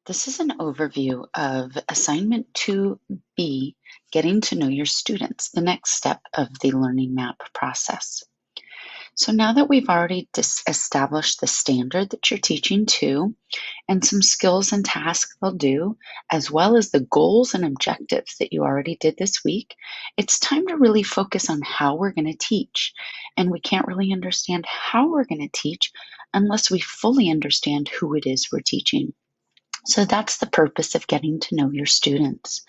This is an overview of assignment 2B, getting to know your students, the next step of the learning map process. So now that we've already established the standard that you're teaching to and some skills and tasks they'll do, as well as the goals and objectives that you already did this week, it's time to really focus on how we're going to teach. And we can't really understand how we're going to teach unless we fully understand who it is we're teaching. So that's the purpose of getting to know your students.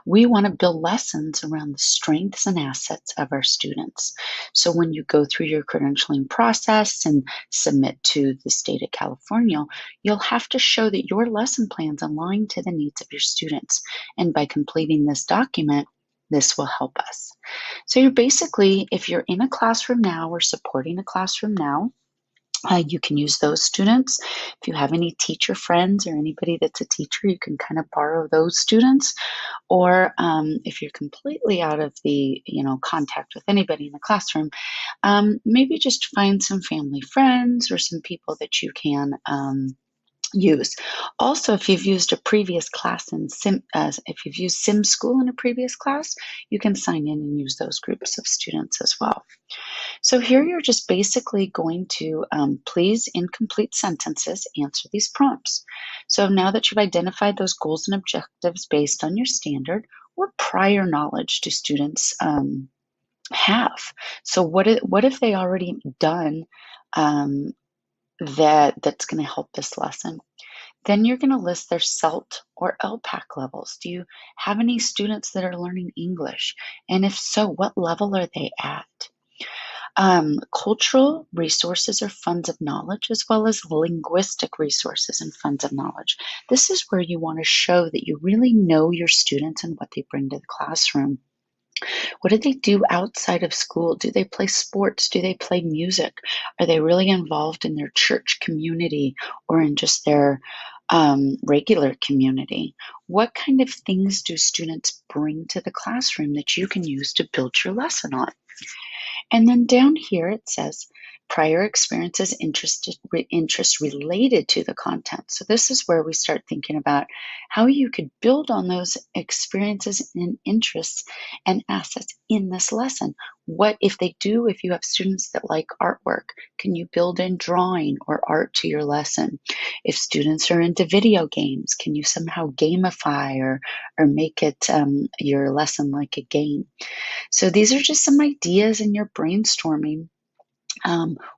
We want to build lessons around the strengths and assets of our students. So when you go through your credentialing process and submit to the state of California, you'll have to show that your lesson plans align to the needs of your students. And by completing this document, this will help us. So you're basically, if you're in a classroom now or supporting a classroom now, you can use those students. If you have any teacher friends or anybody that's a teacher, you can kind of borrow those students. Or if you're completely out of the contact with anybody in the classroom, maybe just find some family friends or some people that you can use. Also, if you've used a previous class in if you've used Sim School in a previous class, you can sign in and use those groups of students as well. So here you're just basically going to, please, in complete sentences, answer these prompts. So now that you've identified those goals and objectives based on your standard, what prior knowledge do students have? So what have they already done that's going to help this lesson? Then you're going to list their CELT or LPAC levels. Do you have any students that are learning English? And if so, what level are they at? Cultural resources or funds of knowledge, as well as linguistic resources and funds of knowledge. This is where you want to show that you really know your students and what they bring to the classroom. What do they do outside of school? Do they play sports? Do they play music? Are they really involved in their church community or in just their regular community? What kind of things do students bring to the classroom that you can use to build your lesson on? And then down here it says prior experiences, interest related to the content. So this is where we start thinking about how you could build on those experiences and interests and assets in this lesson. What if if you have students that like artwork, can you build in drawing or art to your lesson? If students are into video games, can you somehow gamify or make it your lesson like a game? So these are just some ideas in your brainstorming.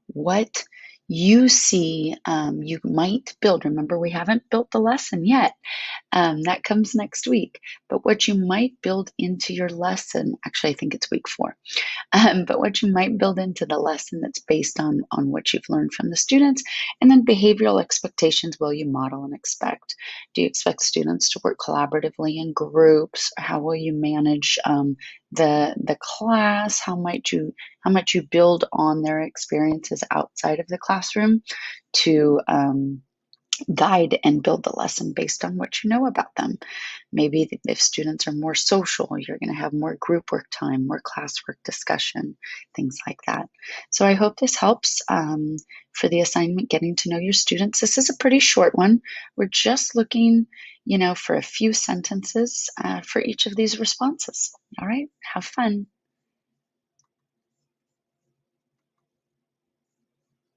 What you see you might build. Remember, we haven't built the lesson yet. That comes next week. But what you might build into your lesson, actually, I think it's week 4. But what you might build into the lesson that's based on what you've learned from the students, and then behavioral expectations. Will you model and expect? Do you expect students to work collaboratively in groups? How will you manage the class? How might you build on their experiences outside of the classroom to guide and build the lesson based on what you know about them? Maybe if students are more social, you're going to have more group work time, more classwork discussion, things like that. So I hope this helps for the assignment, getting to know your students. This is a pretty short one. We're just looking, for a few sentences for each of these responses. All right, have fun.